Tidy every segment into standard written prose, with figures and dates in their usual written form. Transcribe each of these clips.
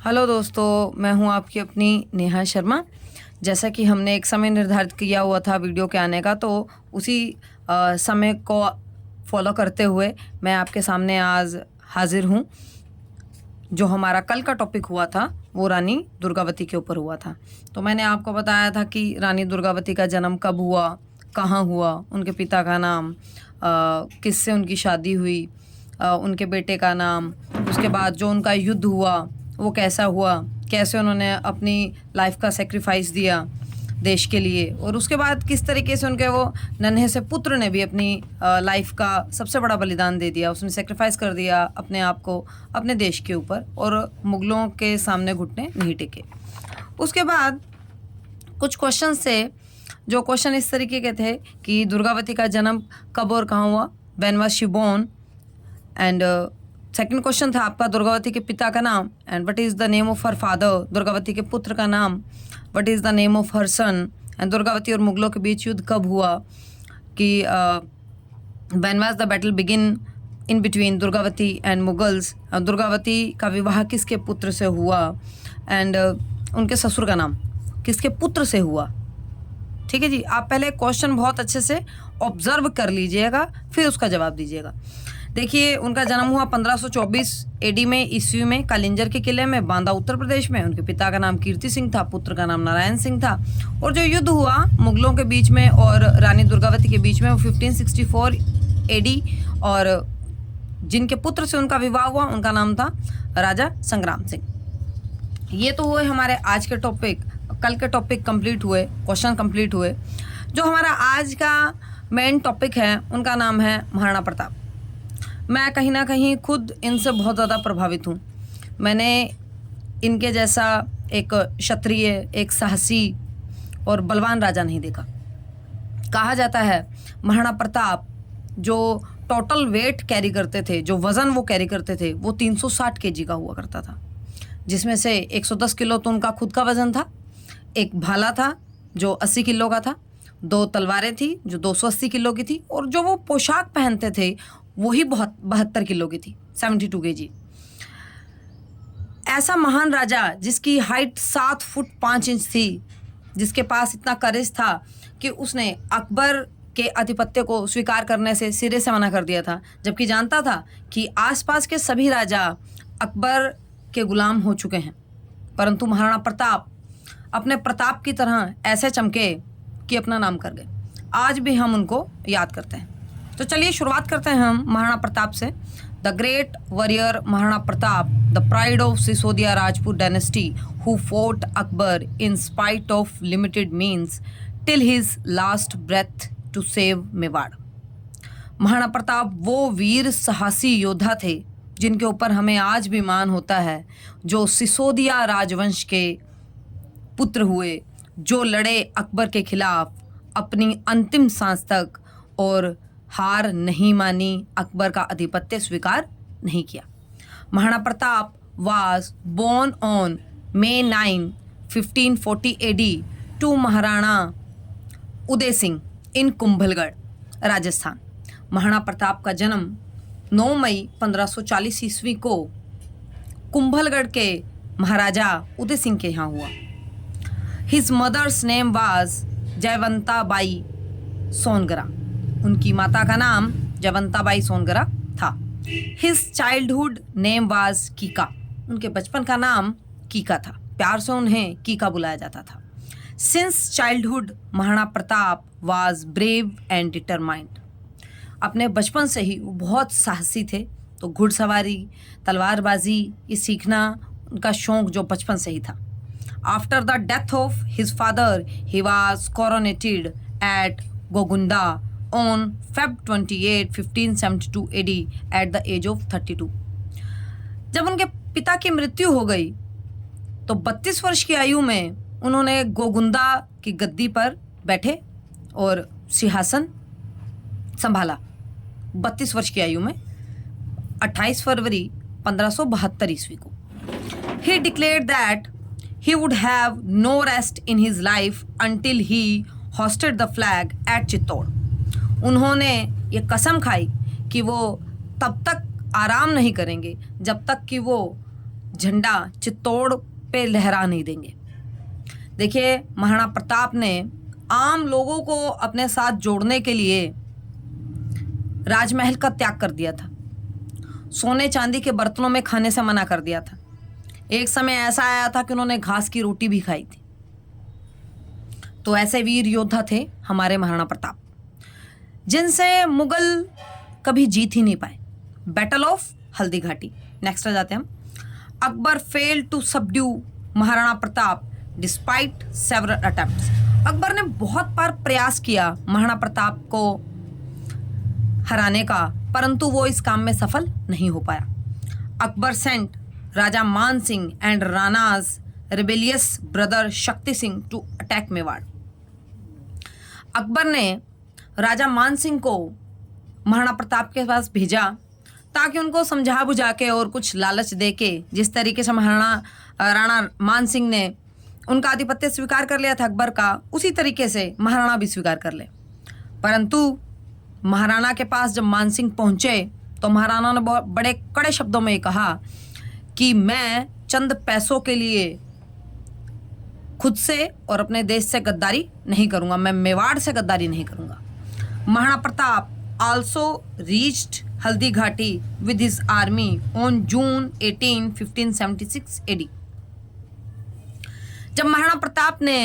Hello दोस्तों, मैं हूं आपकी अपनी नेहा शर्मा। जैसा कि हमने एक समय निर्धारित किया हुआ था वीडियो के आने का, तो उसी समय को फॉलो करते हुए मैं आपके सामने आज हाजिर हूं। जो हमारा कल का टॉपिक हुआ था वो रानी दुर्गावती के ऊपर हुआ था। तो मैंने आपको बताया था कि रानी दुर्गावती का जन्म कब हुआ, कहाँ हुआ, उनके पिता का नाम, किससे उनकी शादी हुई, उनके बेटे का नाम, उसके बाद जो उनका युद्ध हुआ वो कैसा हुआ, कैसे उन्होंने अपनी लाइफ का सेक्रीफाइस दिया देश के लिए, और उसके बाद किस तरीके से उनके वो नन्हे से पुत्र ने भी अपनी लाइफ का सबसे बड़ा बलिदान दे दिया। उसने सेक्रीफाइस कर दिया अपने आप को अपने देश के ऊपर, और मुग़लों के सामने घुटने नहीं टेके। उसके बाद कुछ क्वेश्चन थे, जो क्वेश्चन इस तरीके के थे कि दुर्गावती का जन्म कब और कहाँ हुआ, when was she born, and second question था आपका दुर्गावती के पिता का नाम, and what is the name of her father, Durgavati के पुत्र का नाम, what is the name of her son, and Durgavati और मुग़लों के बीच युद्ध कब हुआ, कि when was the battle begin in between Durgavati and Mughals, Durgavati का विवाह किसके पुत्र से हुआ, एंड उनके ससुर का नाम किसके पुत्र से हुआ। ठीक है जी, आप पहले क्वेश्चन बहुत अच्छे से ऑब्जर्व कर लीजिएगा, फिर उसका जवाब दीजिएगा। देखिए, उनका जन्म हुआ 1524 एडी में, ईस्वी में, कालिंजर के किले में, बांदा उत्तर प्रदेश में। उनके पिता का नाम कीर्ति सिंह था, पुत्र का नाम नारायण सिंह था। और जो युद्ध हुआ मुगलों के बीच में और रानी दुर्गावती के बीच में वो 1564 एडी, और जिनके पुत्र से उनका विवाह हुआ उनका नाम था राजा संग्राम सिंह। ये तो हुए हमारे आज के टॉपिक। कल के टॉपिक कंप्लीट हुए, क्वेश्चन कंप्लीट हुए। जो हमारा आज का मेन टॉपिक है उनका नाम है महाराणा प्रताप। मैं कहीं ना कहीं खुद इनसे बहुत ज़्यादा प्रभावित हूँ। मैंने इनके जैसा एक क्षत्रिय, एक साहसी और बलवान राजा नहीं देखा। कहा जाता है महाराणा प्रताप जो टोटल वेट कैरी करते थे, जो वज़न वो कैरी करते थे, वो 360 केजी का हुआ करता था, जिसमें से 110 किलो तो उनका खुद का वज़न था, एक भाला था जो 80 किलो का था, 2 तलवारें थी जो 280 किलो की थी, और जो वो पोशाक पहनते थे वही 72 किलो की थी, 72 केजी। ऐसा महान राजा जिसकी हाइट 7 फुट 5 इंच थी, जिसके पास इतना करेज था कि उसने अकबर के आधिपत्य को स्वीकार करने से सिरे से मना कर दिया था, जबकि जानता था कि आसपास के सभी राजा अकबर के गुलाम हो चुके हैं। परंतु महाराणा प्रताप अपने प्रताप की तरह ऐसे चमके कि अपना नाम कर गए। आज भी हम उनको याद करते हैं। तो चलिए शुरुआत करते हैं हम महाराणा प्रताप से। The great warrior Maharana Pratap, the pride of Sisodia Rajput dynasty, who fought Akbar in spite of limited means till his last breath to save Mewar. Maharana Pratap वो वीर साहसी योद्धा थे जिनके ऊपर हमें आज भी मान होता है, जो सिसोदिया राजवंश के पुत्र हुए, जो लड़े अकबर के खिलाफ अपनी अंतिम सांस तक और हार नहीं मानी, अकबर का आधिपत्य स्वीकार नहीं किया। Maharana Pratap was born on May 9, 1540 AD to Maharana Udai Singh in Kumbhalgarh, Rajasthan. Maharana Pratap का जन्म 9 मई 1540 ईस्वी को कुंभलगढ़ के महाराजा उदय सिंह के यहाँ हुआ। His mother's name was Jaiwanta Bai Songara. उनकी माता का नाम जयवंता बाई सोनगरा था। His childhood name was Kika. उनके बचपन का नाम कीका था, प्यार से उन्हें कीका बुलाया जाता था। Since childhood Maharana Pratap was brave and determined. अपने बचपन से ही वो बहुत साहसी थे, तो घुड़सवारी, तलवारबाजी ये सीखना उनका शौक जो बचपन से ही था। After the death of his father he was coronated at Gogunda on Feb 28, 1572 AD at the age of 32। जब उनके पिता की मृत्यु हो गई तो 32 वर्ष की आयु में उन्होंने गोगुंदा की गद्दी पर बैठे और सिंहासन संभाला। 32 वर्ष की आयु में 28 फरवरी 1572 ईस्वी को। He declared that he would have no rest in his life until he hoisted the flag at Chittor. उन्होंने ये कसम खाई कि वो तब तक आराम नहीं करेंगे जब तक कि वो झंडा चित्तौड़ पे लहरा नहीं देंगे। देखिए, महाराणा प्रताप ने आम लोगों को अपने साथ जोड़ने के लिए राजमहल का त्याग कर दिया था, सोने चांदी के बर्तनों में खाने से मना कर दिया था। एक समय ऐसा आया था कि उन्होंने घास की रोटी भी खाई थी। तो ऐसे वीर योद्धा थे हमारे महाराणा प्रताप, जिनसे मुगल कभी जीत ही नहीं पाए। Battle of Haldi Ghati. Next आ जाते हैं हम। Akbar failed to subdue Maharana Pratap despite several attempts. Akbar ने बहुत बार प्रयास किया महाराणा प्रताप को हराने का, परंतु वो इस काम में सफल नहीं हो पाया। अकबर सेंट राजा मान Singh and राणाज rebellious brother Shakti Singh to attack Mewar. Akbar ने राजा मान सिंह को महाराणा प्रताप के पास भेजा ताकि उनको समझा बुझा के और कुछ लालच दे के, जिस तरीके से राणा मान सिंह ने उनका आधिपत्य स्वीकार कर लिया था अकबर का, उसी तरीके से महाराणा भी स्वीकार कर ले। परंतु महाराणा के पास जब मान सिंह पहुंचे तो महाराणा ने बहुत बड़े कड़े शब्दों में कहा कि मैं चंद पैसों के लिए खुद से और अपने देश से गद्दारी नहीं करूंगा, मैं मेवाड़ से गद्दारी नहीं करूंगा। Maharana Pratap also reached Haldi Ghati with his army on June 18, 1576 AD। जब महाराणा प्रताप ने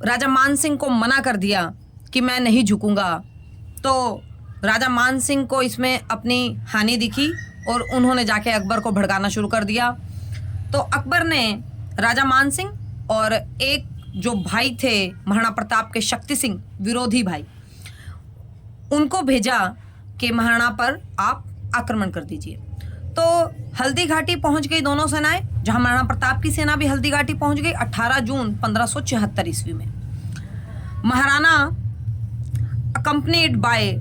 राजा मान सिंह को मना कर दिया कि मैं नहीं झुकूंगा, तो राजा मान सिंह को इसमें अपनी हानि दिखी और उन्होंने जाके अकबर को भड़काना शुरू कर दिया। तो अकबर ने राजा मान सिंह और एक जो भाई थे महाराणा प्रताप के शक्ति सिंह, विरोधी भाई, उनको भेजा कि महाराणा पर आप आक्रमण कर दीजिए। तो हल्दी घाटी पहुंच गई दोनों सेनाएं, जहां महाराणा प्रताप की सेना भी हल्दी घाटी पहुंच गई 18 जून 1576 ईस्वी में। Maharana accompanied by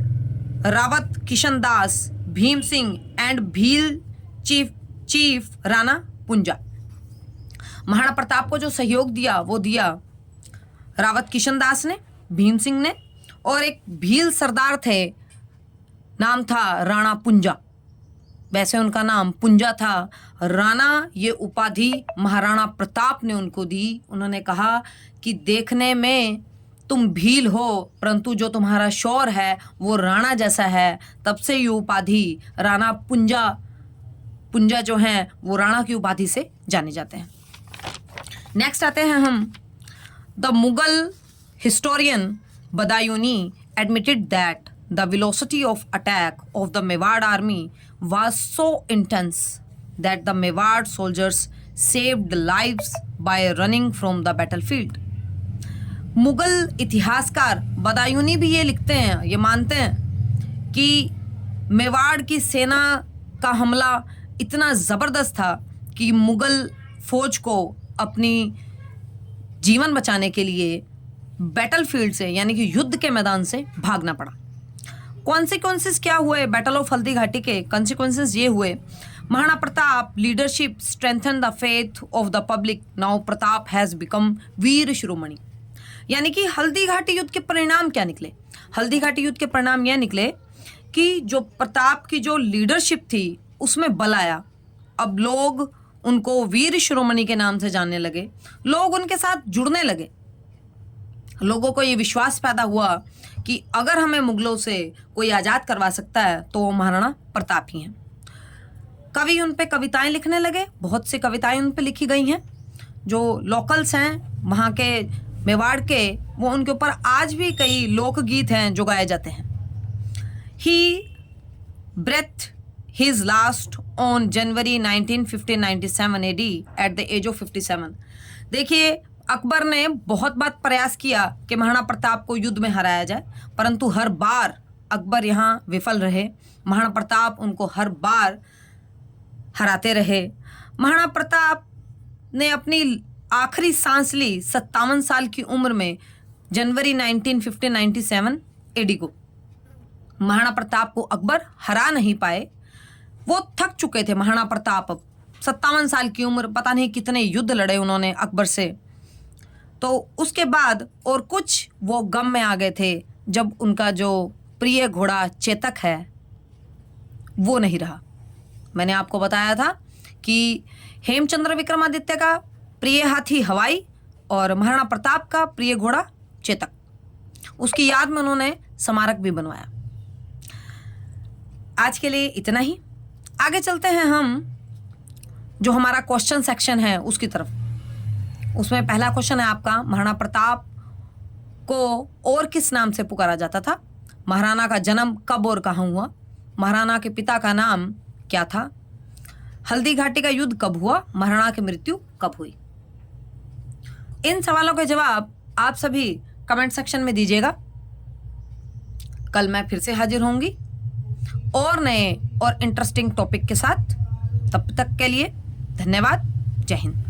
Rawat Kishan Das, Bhim Singh and Bhil chief Rana पुंजा। महाराणा प्रताप को जो सहयोग दिया वो दिया रावत किशन दास ने, भीम सिंह ने, और एक भील सरदार थे, नाम था राणा पुंजा। वैसे उनका नाम पुंजा था। राणा ये उपाधि महाराणा प्रताप ने उनको दी। उन्होंने कहा कि देखने में तुम भील हो, परंतु जो तुम्हारा शौर है वो राणा जैसा है। तब से ये उपाधि राणा पुंजा जो हैं वो राणा की उपाधि से जाने जाते हैं। नेक्स्ट आते हैं हम। The Mughal historian Badayuni admitted that the velocity of attack of the Mewar army was so intense that the Mewar soldiers saved lives by running from the battlefield. Mughal इतिहासकार बदायूनी भी ये लिखते हैं, ये मानते हैं कि मेवाड़ की सेना का हमला इतना ज़बरदस्त था कि मुगल फौज को अपनी जीवन बचाने के लिए बैटलफील्ड से, यानी कि युद्ध के मैदान से भागना पड़ा। कॉन्सिक्वेंसेस क्या हुए बैटल ऑफ हल्दी घाटी के? कॉन्सिक्वेंसेस ये हुए, Maharana Pratap leadership strengthen the faith of the public, now Pratap has become Veer Shiromani. यानी कि हल्दी घाटी युद्ध के परिणाम क्या निकले? हल्दी घाटी युद्ध के परिणाम यह निकले कि जो प्रताप की जो लीडरशिप थी उसमें बल आया। अब लोग उनको वीर शिरोमणि के नाम से जानने लगे, लोग उनके साथ जुड़ने लगे। लोगों को ये विश्वास पैदा हुआ कि अगर हमें मुगलों से कोई आज़ाद करवा सकता है तो वो महाराणा प्रताप ही हैं। कवि उन पे कविताएं लिखने लगे, बहुत सी कविताएं उन पे लिखी गई हैं। जो लोकल्स हैं वहाँ के मेवाड़ के, वो उनके ऊपर आज भी कई लोकगीत हैं जो गाए जाते हैं। He breathe his last on January 1997 AD at the age of 57। देखिए, अकबर ने बहुत बार प्रयास किया कि महाराणा प्रताप को युद्ध में हराया जाए, परंतु हर बार अकबर यहाँ विफल रहे। महाराणा प्रताप उनको हर बार हराते रहे। महाराणा प्रताप ने अपनी आखिरी सांस ली 57 साल की उम्र में, जनवरी 1997 AD को। महाराणा प्रताप को अकबर हरा नहीं पाए, वो थक चुके थे महाराणा प्रताप। अब 57 साल की उम्र, पता नहीं कितने युद्ध लड़े उन्होंने अकबर से। तो उसके बाद और कुछ वो गम में आ गए थे जब उनका जो प्रिय घोड़ा चेतक है वो नहीं रहा। मैंने आपको बताया था कि हेमचंद्र विक्रमादित्य का प्रिय हाथी हवाई और महाराणा प्रताप का प्रिय घोड़ा चेतक। उसकी याद में उन्होंने स्मारक भी बनवाया। आज के लिए इतना ही। आगे चलते हैं हम जो हमारा क्वेश्चन सेक्शन है उसकी तरफ। उसमें पहला क्वेश्चन है आपका, महाराणा प्रताप को और किस नाम से पुकारा जाता था? महाराणा का जन्म कब और कहाँ हुआ? महाराणा के पिता का नाम क्या था? हल्दी घाटी का युद्ध कब हुआ? महाराणा की मृत्यु कब हुई? इन सवालों के जवाब आप सभी कमेंट सेक्शन में दीजिएगा। कल मैं फिर से हाजिर होंगी और नए और इंटरेस्टिंग टॉपिक के साथ। तब तक के लिए धन्यवाद। जय हिंद।